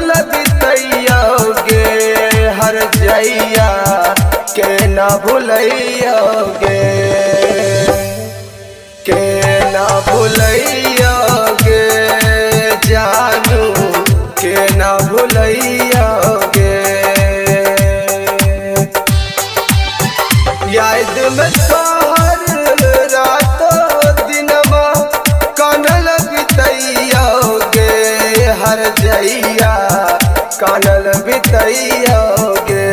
कानल बितैयोगे हर जैया के न भूलैयोगे के न भूलैयोगे जानू के न भूलैयोगे याद में तोहर रातों दिनमा कानल बितैयोगे हर जैया कानल बितैयोगे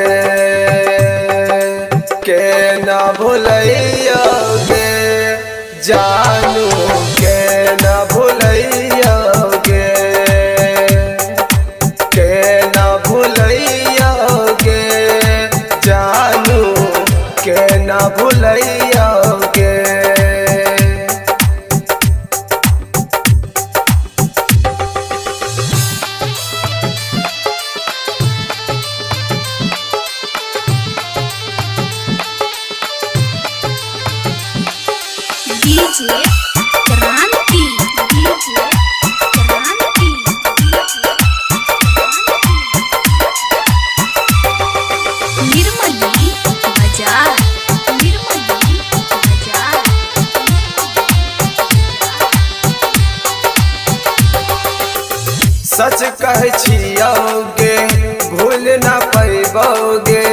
के न भूलैयोगे जानू के न भूलैयोगे के न भूलैयोगे जानू के न भूलैयोगे डीजे क्रांति डीजे क्रांति निर्मली बाजार निर्मली बाजार सच कह छियोगे भूल न पैबोगे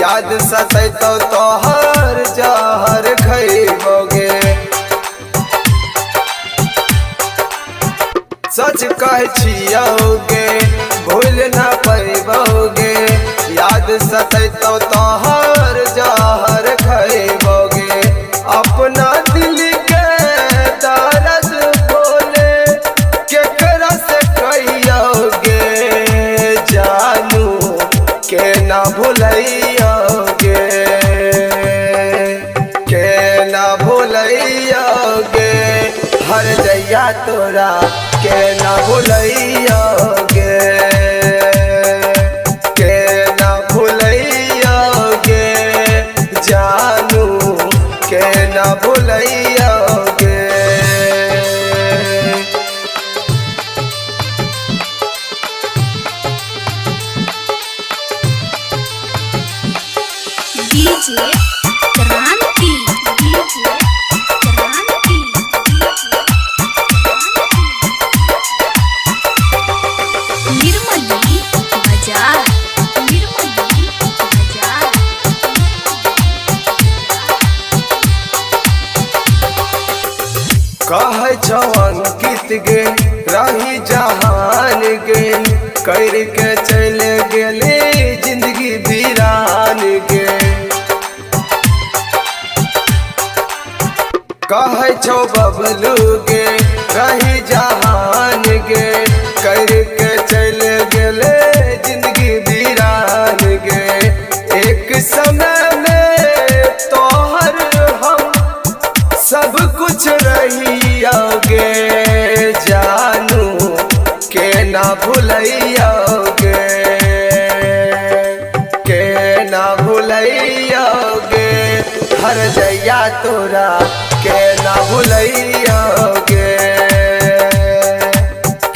याद सतैतो तोहर जहर खैबोगे सच कह छियोगे भूल न पैबोगे याद सतैतो तोहर जहर खैबोगे अपना दिल के दर्द बोले केकरा से कहियोगे जानू के न भूलैयोगे के न भूलैयोगे हर जैया तोरा के न भूलैयोगे के न भूलैयोगे जानू के न भूलैयोगे डीजे क्रांति डीजे क्रांति निर्मली बाजार निर्मली बाजार कह छो अंकित गे रही जहान गे कर के चले गेले जिंदगी वीरान गे कह छो बबलू गे रही जहान गे कर के चले गेले जिंदगी वीरान गे एक समय में तोहर हम सब कुछ रहियोगे जानू के न भूलैयोगे के न भूलैयोगे हर जैया तोरा के न भूलैयोगे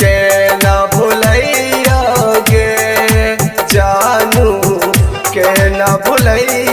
के न भूलैयोगे जानू के न भूलैयोगे।